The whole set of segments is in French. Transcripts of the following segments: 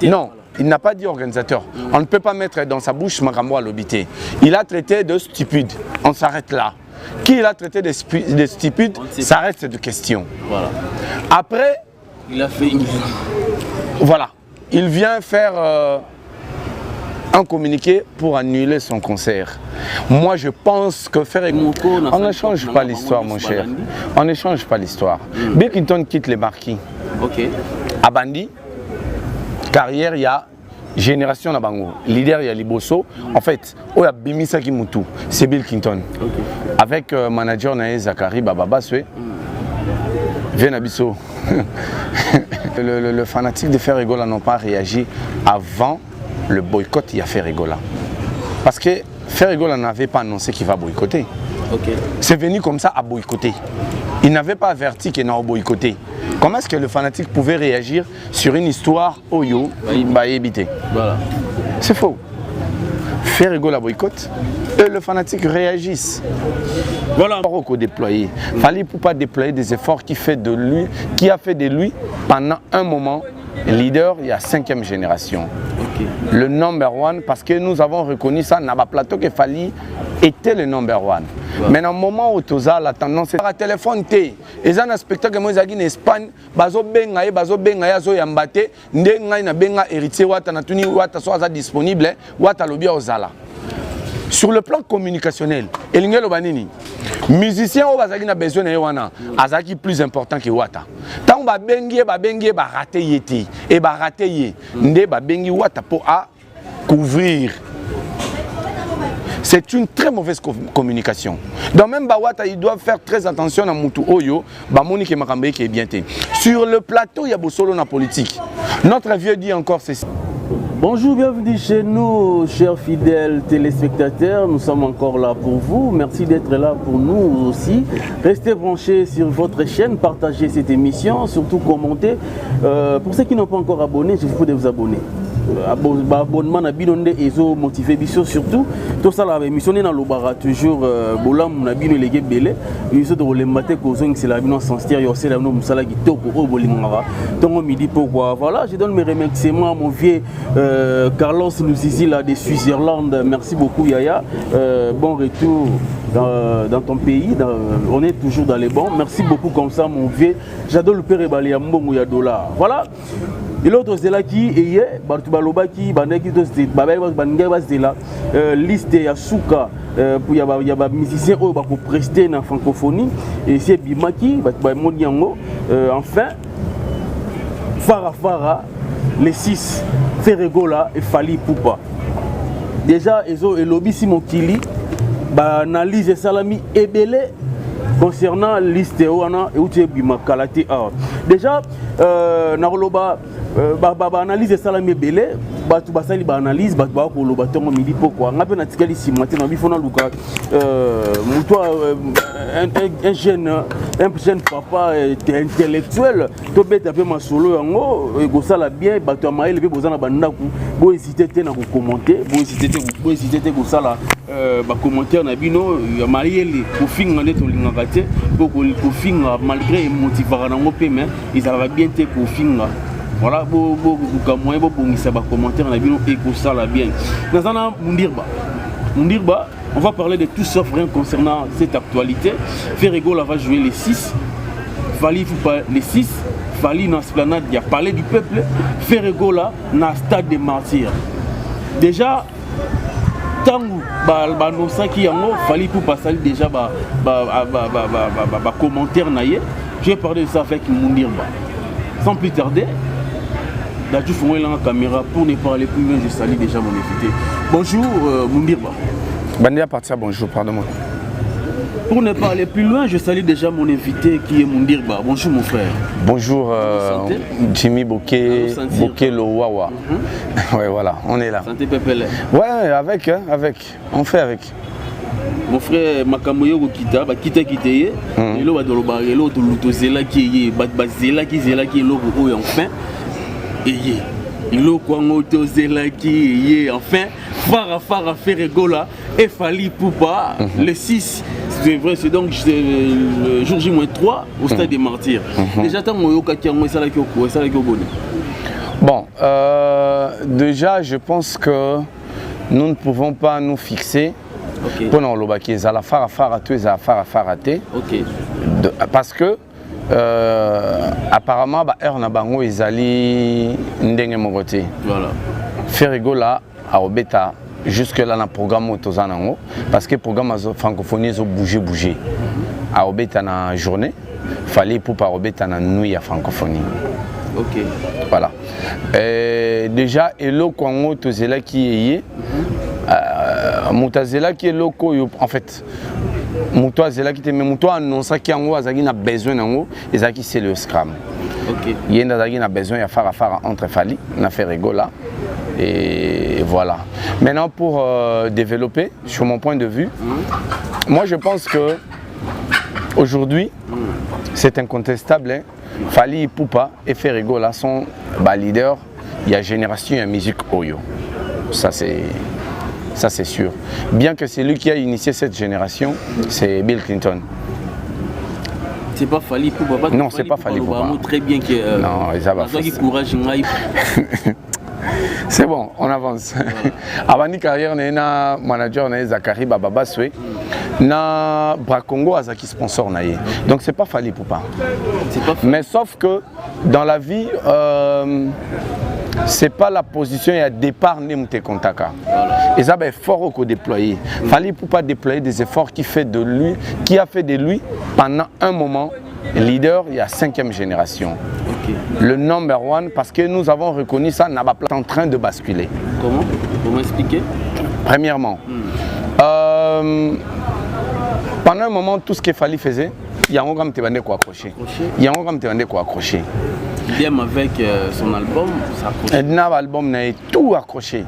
Non, il n'a pas dit organisateur. On ne peut pas mettre dans sa bouche Makambo à l'obité. Il a traité de stupide. On s'arrête là. Qui il a traité de stupide, ça reste de question. Voilà. Après, il a fait une... Voilà. Il vient faire un communiqué pour annuler son concert. Moi, je pense que faire... On ne change pas l'histoire, mon cher. On ne change pas l'histoire. Bill Clinton quitte les marquis. Ok. À Bandi, carrière, il y a génération na bango. Leader, il y a Liboso. En fait, il y a Bimisa Kimutu. C'est Bill Clinton. Okay. Avec manager Nae Zakari Bababaswe. Venabiso. Le fanatique de Ferregola n'ont pas réagi avant le boycott. Il y a Ferregola. Parce que Ferregola n'avait pas annoncé qu'il va boycotter. Okay. C'est venu comme ça à boycotter. Il n'avait pas averti qu'il n'a pas boycotté. Comment est-ce que le fanatique pouvait réagir sur une histoire Oyo éviter? Voilà. C'est faux. Ferregola boycott et le fanatique réagisse. Voilà. Déployer. Fallait pour pas déployer des efforts qui a fait de lui pendant un moment leader, il y a 5e génération. Okay. Le number one, parce que nous avons reconnu ça, Naba Plateau que Fali était le number one. Ouais. Mais dans le moment où Toza, la tendance est à téléphone, et un spectacle que en Espagne, bazo bengaye, zo yambate, ndengaye na benga héritier wata na tuni wata soit disponible, wata lobia ozala. Sur le plan communicationnel, Elingelo Banini, musicien au bazaki na besoin de wana, azaki plus important que wata. Tant ba bengi ba raté yeti et ba raté ye, nde ba bengi wata pour à couvrir. C'est une très mauvaise communication. Donc même Bawata, ils doivent faire très attention à Moutou Oyo, Bamoni qui Makambe qui est bien té. Sur le plateau, il y a Bossolo na politique. Notre vieux dit encore ceci. Bonjour, bienvenue chez nous, chers fidèles téléspectateurs. Nous sommes encore là pour vous. Merci d'être là pour nous aussi. Restez branchés sur votre chaîne, partagez cette émission, surtout commentez. Pour ceux qui n'ont pas encore abonné, je vous prie de vous abonner. Abonnement na binonde ezo motivé biso surtout tout ça la émission na lobara toujours bolam na bino lege belé ils de le matin ko zong c'est la bino sans tir yo c'est la no musala kitoko o bolingara tongo midi pourquoi voilà je donne mes remerciements à mon vieux Carlos Luzizi là de Suisse-Irlande. Merci beaucoup Yaya, bon retour dans ton pays, on est toujours dans les bons. Merci beaucoup comme ça mon vieux, j'adore le père Balia Mbongo ya dollar. Voilà. Et l'autre c'est là qui est Bartubaloba qui bandaki to c'est babay bangaba c'est là liste ya souka pour y a musicien au ba ko prester na francophonie et c'est Bimaki ba moniango enfin Farafara les 6 Ferregola et Fali Poupa. Déjà ezo elobi simokili ba analyse salami ebele concernant liste wana et outi bimakalate a. Déjà naroloba analyse salami ebele batu basali ba analyse batu ba ko loba tongo midi pourquoi ngape na tikali simate na bifona luka muto un jeune papa intellectuel to beta pe masolo yango ego sala bien batu amaele pe bozana bandaku bo hésiter te na ko commenter bo hésiter te ko sala ba commentaire na bino ya mariele ko finga neto lingaka te ko finga malgré motivera na ngope mais ils avaient bien te ko finga. Voilà, moyen bongisa ba commentaire na bino et ça la bien. Nazana Mundirba, on va parler de tout sauf rien concernant cette actualité. Ferregola va jouer les 6. Fali Poupa les 6. Fali dans Esplanade, il y a parlé du peuple. Ferregola dans Stade des Martyrs. Déjà tangu ba no saki yango Fali Poupa sali déjà ba commentaire na ye. Je vais parler de ça avec Mundirba. Sans plus tarder, Dadju Fongoy la caméra pour ne pas aller plus loin, je salue déjà mon invité. Bonjour Mundirba. Bandia partir bonjour, pardon-moi. Pour ne pas aller plus loin, je salue déjà mon invité qui est Mundirba. Bonjour mon frère. Bonjour Jimmy Bokeh Lowawa. Ouais voilà, on est là. Santé Pépele. Ouais, avec, on fait avec. Mon frère Makamoyo Kita, Kita Kiteye, et là l'autre Lutozela qui est Zela qui est l'autre enfin. Et il est quoi Lutozela qui est enfin. Farafara Ferregola et Fali Poupa, le 6. C'est vrai, c'est donc le jour J-3 au Stade des Martyrs. Déjà, tant que tu as Bon, déjà, je pense que nous ne pouvons pas nous fixer pour nous le la parce que apparemment heure na bango ezali ndenge mokote. Voilà. Ferregola a obeta jusque là na programme autozanango parce que programme francophonie zo bouger. A obeta na journée, fallait pour pas obeta na nuit à francophonie. OK. Voilà. Déjà elo kwango tozela ki yé mutazela ki eloko en fait muto azela ki te mais muto annonça ki yango azaki na besoin nango ezaki c'est le scrum. OK. Yenda azaki na besoin ya fara entre Fally na Ferregola et voilà. Maintenant pour développer sur mon point de vue, moi je pense que aujourd'hui c'est incontestable, hein, Fally Ipupa et Ferregola sont leaders. Il y a génération et musique Oyo. Ça c'est sûr. Bien que c'est lui qui a initié cette génération, c'est Bill Clinton. C'est pas Fally Ipupa. Non, c'est pas Fally Ipupa. Très bien que non, ça va. Courage. C'est bon, on avance. Avant ma carrière, na manager na Zakari Bababaswe, na Bracongo Azaki sponsor naie. Donc c'est pas Fally Ipupa. Mais sauf que dans la vie, c'est pas la position et à départ Nemte Kontaka. Et ça ben fort au déployer. Fally Ipupa déployer des efforts qui a fait de lui pendant un moment leader il y a 5e génération. Okay. Le number one parce que nous avons reconnu ça n'a pas en train de basculer. Comment? Comment expliquer? Premièrement, pendant un moment tout ce que Fally faisait, il y a un grand témoin quoi accrocher. Il y a un grand témoin quoi accrocher. Même avec son album, ça accroché. L'album n'a tout accroché.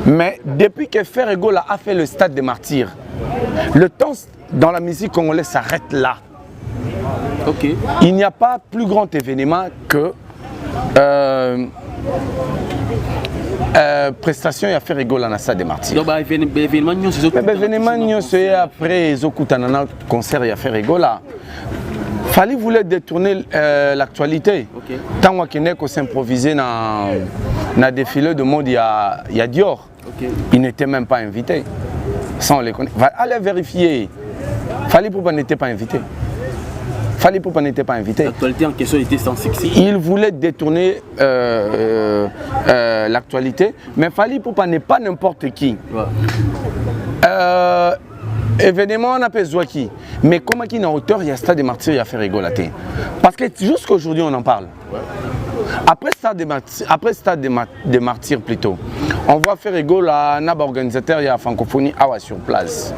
Mais depuis que Ferregola a fait le stade des martyrs, le temps dans la musique congolaise s'arrête là. Okay. Il n'y a pas plus grand événement que prestation et Ferregola dans le stade des martyrs. Donc événement c'est après Zokutanana concert et Ferregola. Fally voulait détourner l'actualité. Okay. Tant qu'il s'improviser dans le défilé de mode, il y a Dior. Okay. Il n'était même pas invité. Sans les connaître. Allez vérifier. Fally Ipupa n'était pas invité. Fally Ipupa n'était pas invité. L'actualité en question était sans succès. Il voulait détourner l'actualité, mais Fally Ipupa n'est pas n'importe qui. Ouais. Événement on appelle Zouaki, mais comme qui est en hauteur, il y a Stade des Martyrs, il y a Ferregola. Parce que jusqu'à aujourd'hui on en parle. Ouais. Après Stade des Martyrs plutôt, on voit Ferregola, Nab organisateur, il y a francophonie sur place.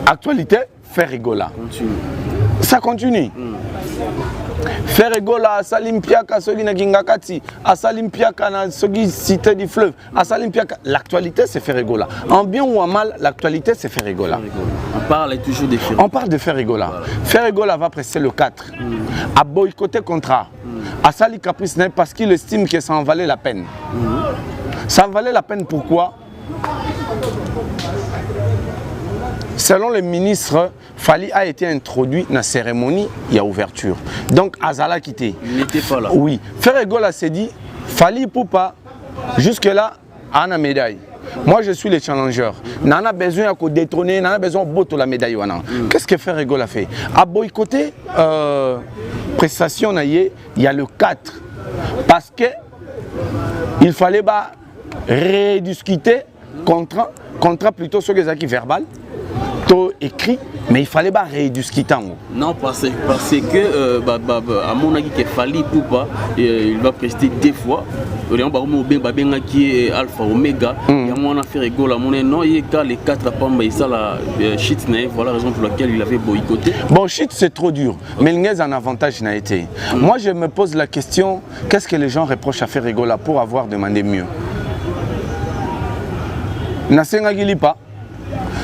Actualité, Ferregola. Ça continue. Ferregola a Salimpiaka, Sogi na Gingakati, a Salimpiaka na Sogi Cité du Fleuve, a Salimpiaka. L'actualité c'est Ferregola. En bien ou en mal, l'actualité c'est Ferregola. On parle toujours de Ferregola. On parle de Ferregola. Voilà. Ferregola va presser le 4, à boycotter contrat, à Sali Caprice parce qu'il estime que ça en valait la peine. Ça en valait la peine pourquoi? Selon le ministre, Fally a été introduit dans la cérémonie, il y a ouverture. Donc Azala quitté. Il n'était pas là. Oui. Ferregola s'est dit, Fally Ipupa, jusque-là, a une médaille. Moi je suis le challenger. On a besoin de détrôner, on a besoin de botter la médaille. Qu'est-ce que Ferregola fait? À boycotter prestation, il y a le 4. Parce que il fallait rediscuter contrat plutôt sur les acquis verbal. Écrit, mais il fallait pas rediscuter. Non, parce que à mon avis, qu'il Fally Ipupa, il va prester 2 fois. Il y a Alpha Omega, il y a mon affaire Ferregola, non, il y a les 4 pamba et ça la shit, voilà la raison pour laquelle il avait boycotté. Bon, shit c'est trop dur, mais il y a un avantage n'a été. Moi je me pose la question, qu'est-ce que les gens reprochent à Ferregola pour avoir demandé mieux? Nasenga Gilipa.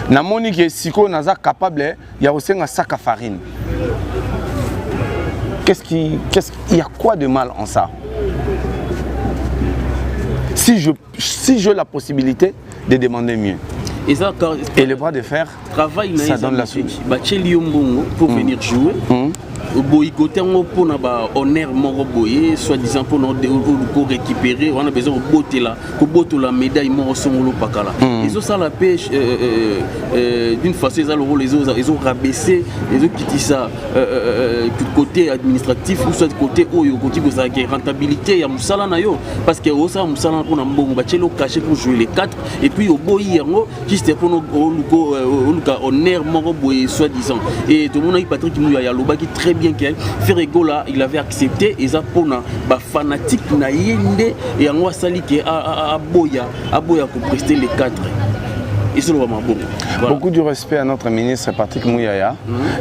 Namoni que siko naza capable ya osenga sac à farine. Il y a quoi de mal en ça? Si j'ai la possibilité de demander mieux. Et le bras de fer, ça donne la suite. Pour venir jouer. boycotter pour honneur moro boye soi-disant pour nous récupérer on a besoin de botter la médaille moro songolo pakala ils ont ça la pêche d'une façon ils ont rabaissé ils ont quitté ça côté administratif ou soit côté côté rentabilité ya musala na yo parce que ça musala pour na mbongo ba tchelo caché pour jouer les 4 et puis au boyi yango juste pour nous honneur moro boye soi-disant et tout le monde a Patrick Mouya Yaloba qui très bien que Ferregola il avait accepté et ça pour na ba fanatique na yende et en sali que à boya pour prester les 4 et c'est vraiment bon. Voilà. Beaucoup de respect à notre ministre Patrick Mouyaya,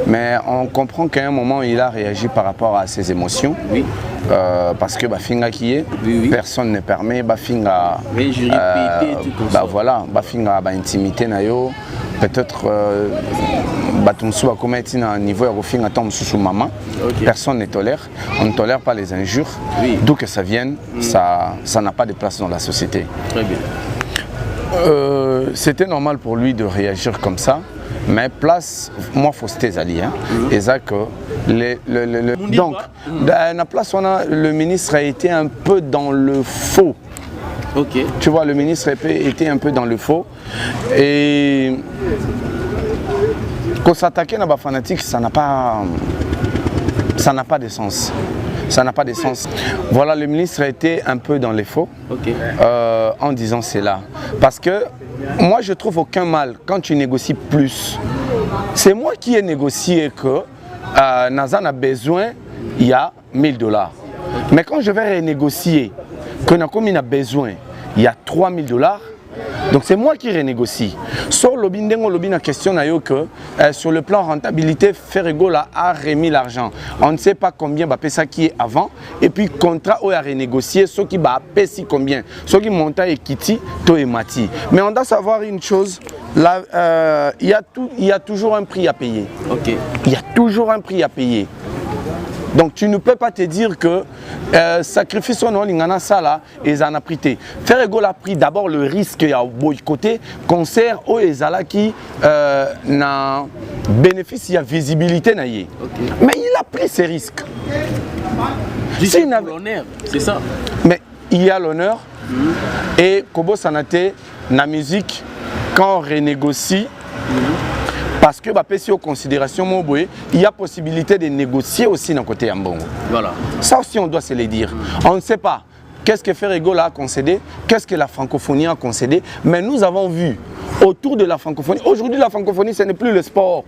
mais on comprend qu'à un moment il a réagi par rapport à ses émotions. Oui. Parce que Bafinga qui est, personne ne permet Bafinga. Voilà, Bafinga intimité nayo. Peut-être Batumsu a commis un niveau Rofinga tombe sous maman. Personne ne tolère. On ne tolère pas les injures. D'où que ça vienne, ça n'a pas de place dans la société. Très bien. C'était normal pour lui de réagir comme ça, mais place, moi, faut se taisali, hein. Et ça que donc, dans la place, le ministre a été un peu dans le faux. Ok. Tu vois, le ministre était un peu dans le faux. Et quand s'attaquer à la fanatique, ça n'a pas de sens. Ça n'a pas de sens. Voilà, le ministre a été un peu dans les faux en disant cela. Parce que moi, je trouve aucun mal quand tu négocies plus. C'est moi qui ai négocié que Nazan a besoin, il y a 1000 $. Mais quand je vais renégocier, que Nakomi a besoin, il y a 3000 $. Donc c'est moi qui renégocie. Sur le Lobin question que sur le plan rentabilité, Ferregola a remis l'argent. On ne sait pas combien va payer ça qui est avant. Et puis contrat où a renégocié, ce qui va payer si combien. Ce qui monte et Kitty, to et Mati. Mais on doit savoir une chose. Il y a toujours un prix à payer. Il y a toujours un prix à payer. Donc tu ne peux pas te dire que sacrifice son lingana sala et en a prité. Ferregola a pris d'abord le risque à boycotter concert au ezala qui na bénéfice il y a visibilité naïe. Mais il a pris ses risques. C'est l'honneur, c'est ça. Mais il y a l'honneur et Kobo Sanate na musique quand on renégocie. Parce que si aux considérations, il y a possibilité de négocier aussi d'un côté Ambongo. Voilà. Ça aussi, on doit se le dire. On ne sait pas qu'est-ce que Ferregola a concédé, qu'est-ce que la francophonie a concédé, mais nous avons vu autour de la francophonie. Aujourd'hui, la francophonie, ce n'est plus le sport.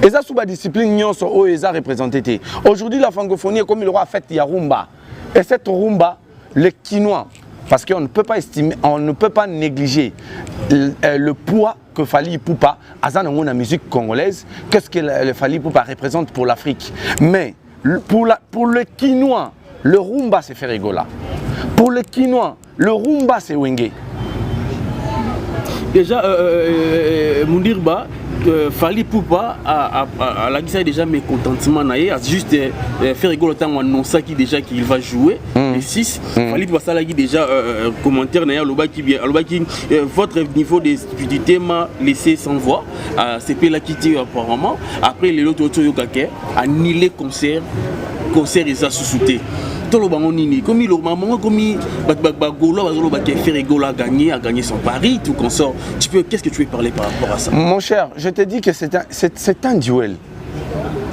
Et ça, sous la discipline, nous sommes représentés. Aujourd'hui, la francophonie est comme il aura fait, il y a rumba. Et cette rumba, les Quinois, parce qu'on ne peut pas estimer, on ne peut pas négliger le poids que Fally Ipupa a dans la musique congolaise. Qu'est-ce que le Fally Ipupa représente pour l'Afrique? Mais pour le Quinois, le rumba c'est Ferregola. Pour le Quinois, le rumba c'est Wenge. Déjà, Moundirba, Fally Ipupa a la déjà mécontentement naïe, a juste Ferregola tant annoncé qui déjà qu'il va jouer les 6. Fally Ipupa ça déjà commentaire naïe qui votre niveau de stupidité m'a laissé sans voix. C'est là qui tire apparemment. Après les autres Toyokake annulé concert et ça sous-souté. Comme il a gagné son pari, tout consort. Qu'est-ce que tu veux parler par rapport à ça? Mon cher, je te dis que c'est un duel.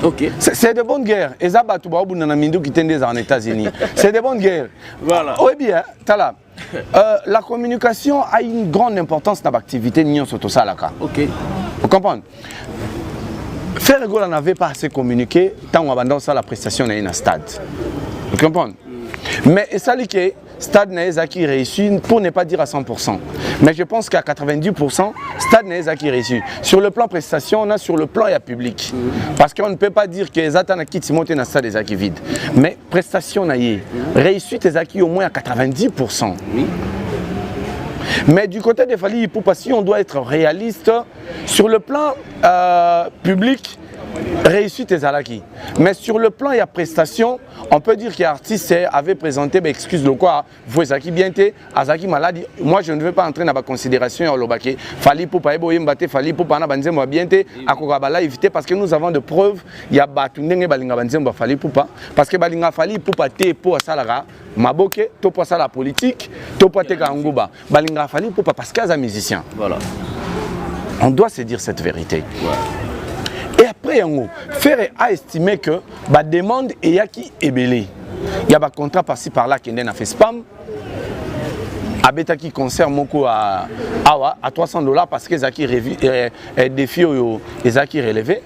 Okay. C'est de bonnes guerres. Et ça, en États-Unis. C'est de bonnes guerres. Voilà. Oui, bien, Tala. La communication a une grande importance dans l'activité. Ok. Vous comprenez? Ferregola n'avait pas assez communiqué tant qu'on abandonne ça la prestation dans un stade. Vous comprenez? Mais ça dit que le stade n'a qui réussi, pour ne pas dire à 100%. Mais je pense qu'à 90%, le stade n'a qui réussi. Sur le plan prestation, on a sur le plan public. Parce qu'on ne peut pas dire que les Zatan qui montent dans le stade est vide. Mais prestation n'a réussite est acquis au moins à 90%. Mais du côté des Fally Ipupa, si on doit être réaliste, sur le plan public, réussite ezalaki. Mais sur le plan il y a prestation, on peut dire que l'artiste avait présenté excuse le quoi, vous ezaki bien té, azaki maladie. Moi je ne veux pas entrer dans la considération au lobake. Fali pour pas eboyer mbate, fali pour pas na banzembo bien té, akoka bala éviter parce que nous avons de preuves, il y a batu ndenge balinga banzembo fali pour pas parce que balinga fali pour pas té pour salara, maboke, to pour ça la politique, to pour té kanguba. Balinga fali pour pas parce qu'il y a un musicien. Voilà. On doit se dire cette vérité. Ouais. Et après, Ferre a estimé que la demande est qui est belée. Il y a un contrat par-ci par-là qui a fait spam. Abeta qui concerne beaucoup à $300 parce que Zaki défi Zaki relevé.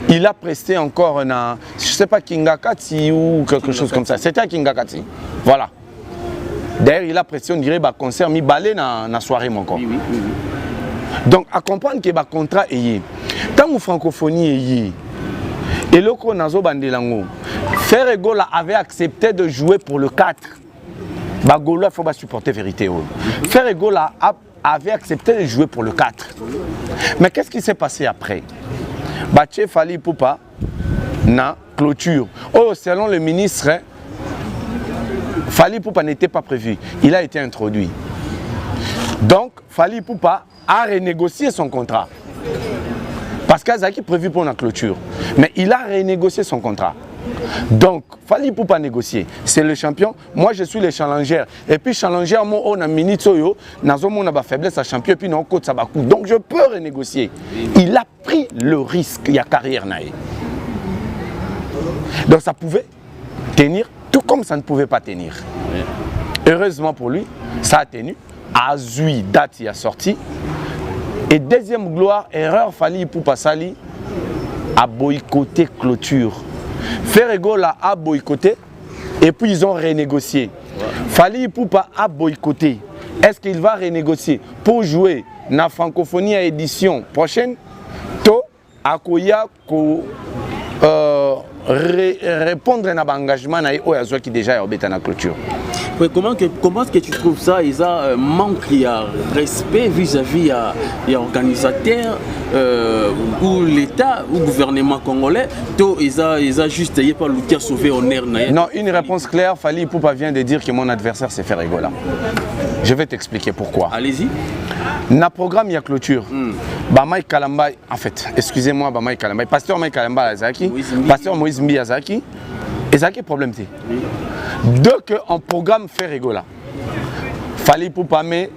Il a presté encore un, je ne sais pas, Kingakati ou quelque chose comme ça. C'était à Kingakati. Voilà. D'ailleurs, il a presté, on dirait, un concert mi balé dans la soirée, mon corps. Oui. Donc, à comprendre que le contrat est tant que francophonie est et le Nazo Bandelango, Ferre Gola avait accepté de jouer pour le 4. Bagolo, il faut supporter la vérité. Ferre Gola avait accepté de jouer pour le 4. Mais qu'est-ce qui s'est passé après? Baché Fali Poupa na clôture. Oh, selon le ministre, Fali Poupa n'était pas prévu. Il a été introduit. Donc, Fali Poupa a renégocié son contrat. Parce qu'Azaki est prévu pour la clôture. Mais il a renégocié son contrat. Donc, Fali Poupa négocier. C'est le champion. Moi, je suis le challenger. Et puis, challenger, moi, on a minute soyo. On a ma faiblesse à champion. Et puis, on a côte sabakou. Donc, je peux renégocier. Il a pris le risque. Il y a carrière naïe. Donc, ça pouvait tenir, tout comme ça ne pouvait pas tenir. Heureusement pour lui, ça a tenu. Azui, date, il a sorti. Et deuxième gloire, erreur Fali Poupa Sali a boycotté clôture. Ferre Gola a boycotté et puis ils ont renégocié. Fali Poupa a boycotté. Est-ce qu'il va renégocier pour jouer dans la francophonie à édition prochaine? To akoya ko répondre à l'engagement qui déjà est dans la clôture. Comment est-ce que tu trouves ça? Il y a un manque de respect vis-à-vis des organisateurs ou l'État ou le gouvernement congolais. Ils ont juste pas le sauver honneur. Non, une réponse claire. Fali Poupa vient de dire que mon adversaire c'est Ferre Gola. Je vais t'expliquer pourquoi. Allez-y. Dans le programme, il y a clôture. Bamaï Kalamba, en fait, excusez-moi, Bamaï Kalamba, pasteur Maï Kalamba Azaki, pasteur Moïse Mbi Azaki, Azaki problème. Donc, en programme Ferre Gola, Fali Poupa met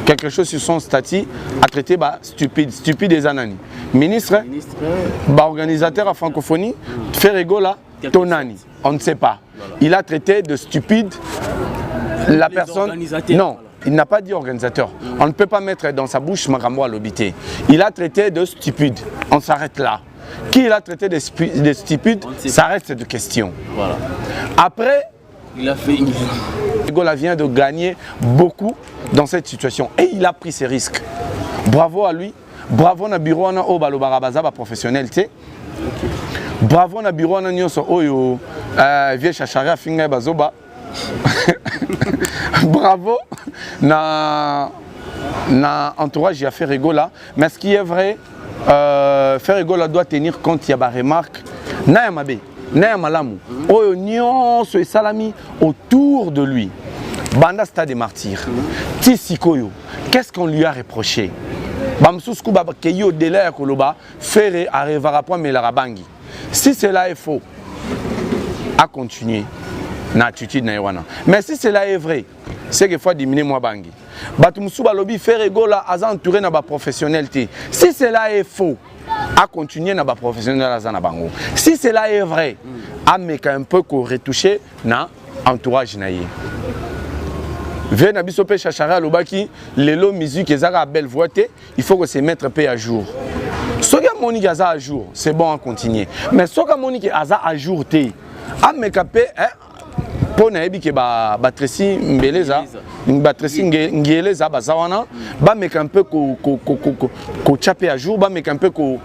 quelque chose sur son statut à traiter stupide des anani. Ministre, organisateur à francophonie, Ferre Gola, Tonani, on ne sait pas. Il a traité de stupide la personne. Non. Il n'a pas dit organisateur. On ne peut pas mettre dans sa bouche Marambo à l'obité. Il a traité de stupide. On s'arrête là. Qui il a traité de stupide, ça reste de question. Voilà. Après, il a fait une... Gola vient de gagner beaucoup dans cette situation. Et il a pris ses risques. Bravo à lui. Bravo na bureau na obalo barabaza professionnel. Bravo na bureau na nyoso oyo vie chachara finga bazoba. Bravo na entourage à Ferre Gola. Mais ce qui est vrai, Ferre Gola doit tenir compte, il y a des remarques. Na mabe, na malamu. Oyo nyonso salami autour de lui. Banda Stade des Martyrs. Tissikoyo. Qu'est-ce qu'on lui a reproché? Bamsouskou bakeyo délai koloba Ferre arrivera pas mais la rabangi. Si cela est faux, à continuer. Mais si cela est vrai, c'est qu'il faut diminuer moi bangi. Batumsou balobi Ferre Gola a entouré na ba professionnalité. Si cela est faux, à continuer na ba professionnel azana bango. Si cela est vrai, à mettre un peu qu'on retoucher na entourage naïe. Viens na biso pe chachara lobaki lelo musique ezaka belle voix il faut que se mettre peu à jour. Soka moni gaza à jour, c'est bon à continuer. Mais soka moni ki aza à jour té. A mettre peu pour naebi ke batresi mbeleza batresi ngeleza bazawana ba mettre un peu ko chaper à jour ba mettre un peu ko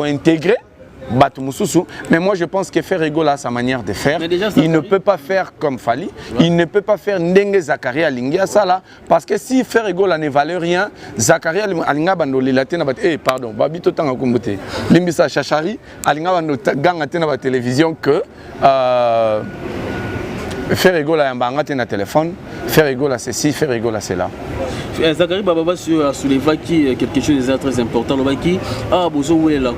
intégrer Batumususu. Mais moi, je pense que Ferregola a sa manière de faire. Il ne peut pas faire comme Fali. Il ne peut pas faire Ndenge Zakari Alingia Sala. Parce que si Ferregola ne valait rien, Zakari Alinga Bandoli Latena, pardon, Babito Tangakumbote, Limbisa Chachari, Alinga Bandoli Gangatena la télévision que Ferregola a un téléphone, Ferregola c'est ci, Ferregola c'est là. Zakari Bababa a soulevé quelque chose de très important. Il a besoin de la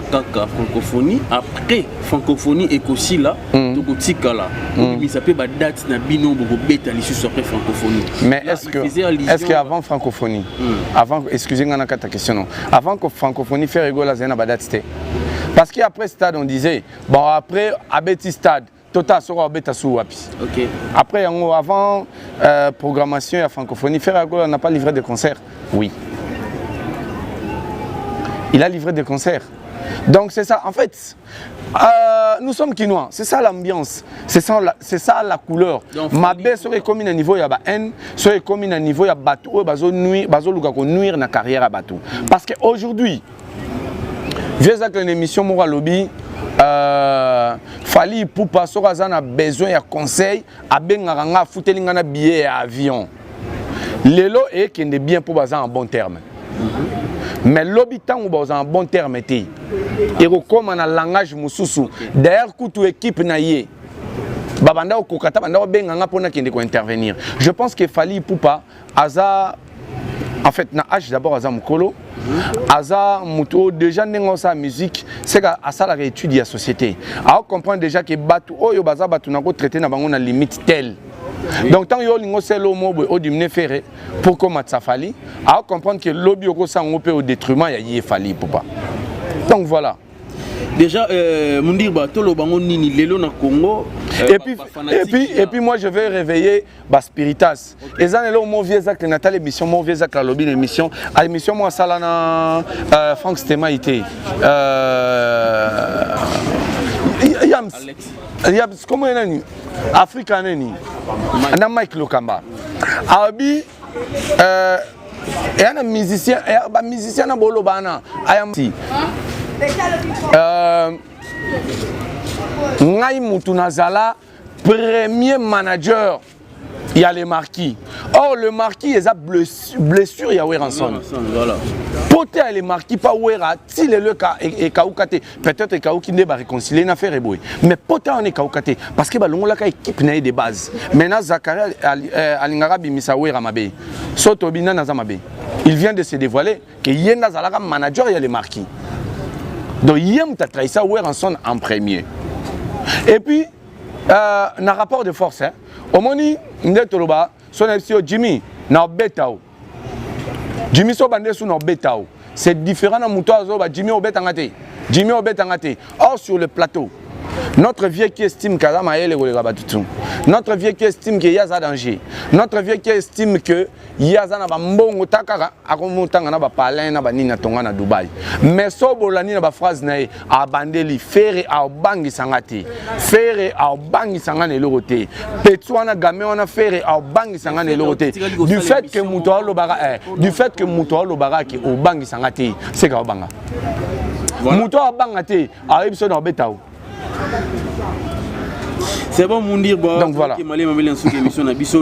kaka francophonie. Après francophonie et aussi là, il s'appelle date na bino beta l'issue après francophonie. Mais est-ce qu'avant francophonie, avant, excusez-moi ta question, avant que francophonie Ferregola c'est na date, parce qu'après stade on disait bon après abeti stade. Tota sera beta sous wapi. OK. Après avant programmation à francophonie, Ferregola n'a pas livré de concert. Oui. Il a livré des concerts. Donc c'est ça en fait. Nous sommes quinois, c'est ça l'ambiance, c'est ça la couleur. Ma baie serait comme un niveau ya ba haine, serait comme un niveau ya bateau, bazo luka ko nuire na carrière à bateau. Parce que aujourd'hui, vieux avec une émission Mora Lobby Fali Poupa Sorazan a besoin de conseils à Bengaranga foutelinga billet à avion. Lelo est qui est bien pour baser en bon terme. Mais l'habitant ou baser en bon terme était. Et comme un langage mususu d'ailleurs coutu équipe naie. Babanda ou kokata banda benganga pour na qui intervenir. Je pense que Fali Poupa aza en fait na H d'abord aza mukolo. Aza muto déjà nengo sa musique c'est qu'à ça la étude la société à comprendre déjà que batu oyo baza batu nako traiter na bango na limite telle donc tant yo lingo selo mo o dimne faire pour comme ça Fali à comprendre que lobby ko sa ngopé au détriment ya yé Fali Poupa donc voilà déjà mundir ba tolo bango nini lelo na Congo et puis moi je vais réveiller ba spiritas et ça là mon vieux Zak Natal émission mon vieux Zak la lobby l'émission à l'émission moi ça là na Franck Stema été Alex comment est nani Africa nani na Mike Lokamba abi et un musicien na bolo bana ayam Ngai Moutounazala, premier manager, il y a les marquis. Or, le marquis, il y a blessure, il y a Weranson. Poté les marquis, pas Wera, si le cas est Kaoukate, peut-être Kaouki ne va réconcilier une affaire. Mais Poté on est Kaoukate, parce que l'on a équipe de base. Maintenant, Zakaria Alingara Bimisa Wera Mabe, Sotobina Nazamabe. Il vient de se dévoiler que Yenda Zalaga manager, il y a les marquis. Donc, Yem t'a trahi ça en premier. Et puis, dans rapport de force, au moni, Ndetoloba, son FCO Jimmy, na betao. Jimmy so bande sous na betao. C'est différent dans Moutoua Jimmy Obetangate. Jimmy Obetangate. Or, sur le plateau, notre vieux qui estime notre vieux qui estime qu'il y a danger. Notre vieux qui estime que il y a un mbongo takara akomutanga na ba palin na ba nina tonga na Dubaï. Mais so bolani na ba phrase na abandeli fere a bangi sangati. Fere a bangi sangane loroté. Petsuana game on a fere a bangi sangane loroté. Du fait que Moutoua Lobara qui au bangi sangati, c'est ka banga. Moutoua bangate arrive sur dans betao. C'est bon mon dire bon donc voilà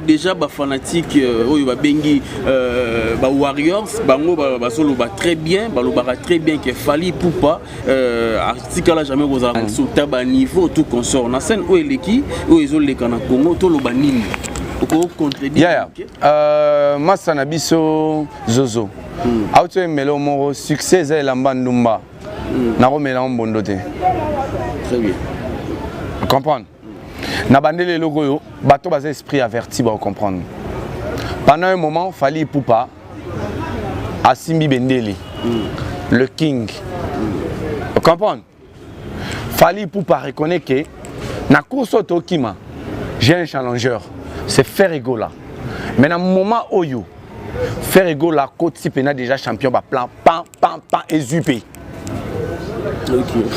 déjà ba fanatique oyo ba bengi ba Warriors bango ba solo ba très bien ba lobara très bien que Fali Poupa article là jamais aux arrêts sur taba niveau tout consort na scène où eleki où ils ont les kana Congo to loba nini ko contredire massa na biso zozo auto melo moro succès za lamba ndumba na romela mbondote très bien comprendre. Nabandele logo bateau basé esprit averti pour comprendre. Pendant un moment, Fali Poupa a Simbi Bendeli, le king. Vous comprenez? Fali Poupa reconnaît que na course au Tokima, j'ai un challenger, c'est Ferregola. Mais dans le moment où Ferregola côte si pena déjà champion ba plan pan Ezupé.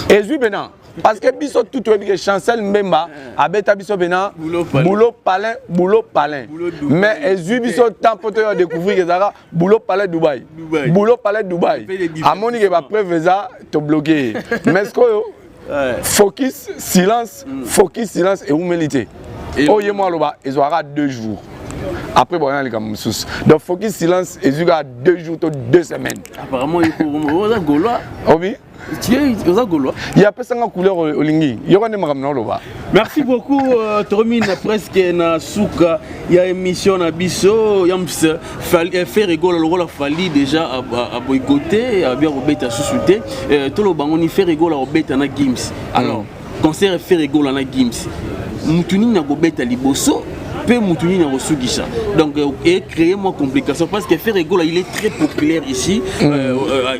Ezupé non. Parce que biso tout que Chancel Mbemba abeta biso bena boulot palin. Mais ezu biso temps pour te découvrir que ça boulot palin Dubaï. Boulot palin Dubaï. À mon niveau va preuve ça te bloquer. Mais ce que focus silence et humilité. Oh moi là-bas, ils aura 2 jours. Après, bon, il y a les sous. Donc, focus silence, et il y a 2 jours, 2 semaines. Apparemment, il faut un Gaulois. Oh oui. Tu es un Gaulois. Il y a personne en couleur au lingui. Il y aura des marams là-bas. Merci beaucoup. Termine presque na souka. Il y a émission na biso. Yams faire rigolo le rôle fali déjà à boycotter, à bien rebêter à sous-souter. Tout le banc on y fait rigolo à rebêter na Gims. Alors, concert fait rigolo na Gims. Mutuni na rebêter liboso. Donc, et créer moins complication parce que Ferregola il est très populaire ici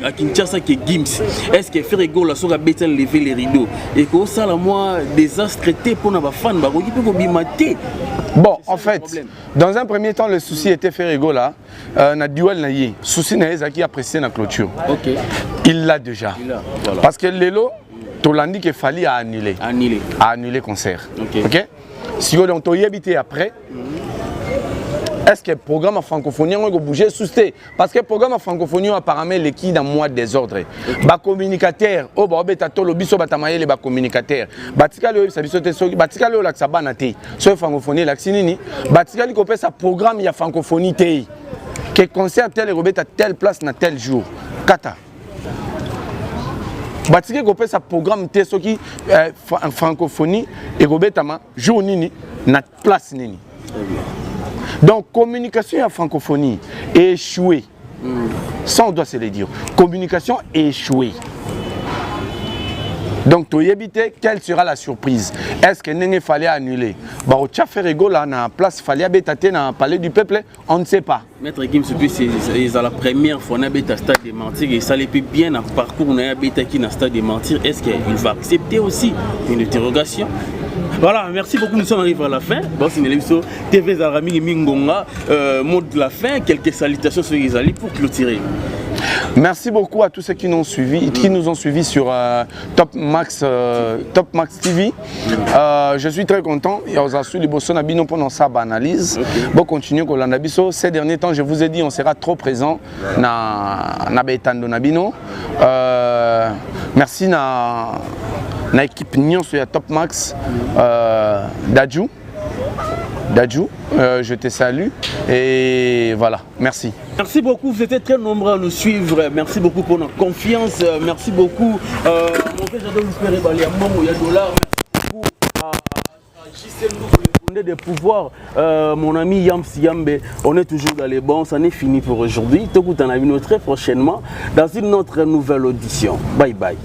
à Kinshasa qui est Gims. Est-ce que Ferregola sera bien lever les rideaux et que ça la moi désastre pour nos fans bon en fait dans un premier temps le souci était Ferregola na duel na yé souci na ezaki apprécié na clôture. OK. Il l'a déjà. Voilà. Parce que Lelo Tolandi qu'il fallait annuler le concert. OK. Si on a habité après, est-ce que le programme en francophonie a bougé sousté? Parce que le programme en francophonie apparemment l'équipe dans moi désordre. Les communicateurs, oh bah beta tolo biso batamaye les communicateurs. Batika le sabiso te so batika le laksa banate. So francophonie laksinini. Batika li kopé sa programme ya francophonie te. Que concert tel robeta telle place na tel jour. Kata. Batika kopé sa programme te so qui francophonie et robetama jour nini na place nini. Donc, communication en francophonie est échouée. Ça, on doit se le dire. Communication est échouée. Donc, tu éviter quelle sera la surprise. Est-ce que il fallait annuler? Bah, au Tchaferigo, là, na place, fallait habiter dans le palais du peuple, on ne sait pas. Maître Gims, c'est la première fois qu'on a habité à Stade de Mentir et ça l'est bien dans le parcours, on a habité qui dans Stade de Mentir. Est-ce qu'il va accepter aussi une interrogation? Voilà, merci beaucoup, nous sommes arrivés à la fin. Bon, c'est l'émission TV Zarami et Mingonga, mot de la fin, quelques salutations sur les alliés pour clôturer. Merci beaucoup à tous ceux qui nous ont suivis, sur Top Max TV. Je suis très content. Il y a aussi les bossons Nabino pendant sa analyse. Bon, continuez qu'on l'a biso. Ces derniers temps, je vous ai dit, on sera trop présent na Betando Nabino. Merci na équipe Nyon sur Top Max. Dadju, je te salue et voilà, merci. Merci beaucoup, vous étiez très nombreux à nous suivre, merci beaucoup pour notre confiance, merci beaucoup mon frère Jadon Luspéré Balia, Momo Yadolar, merci beaucoup à JCM pour les fondés des pouvoirs, mon ami Yams Yambe, on est toujours dans les bons, ça n'est fini pour aujourd'hui, tout le monde en a vu très prochainement dans une autre nouvelle audition. Bye bye.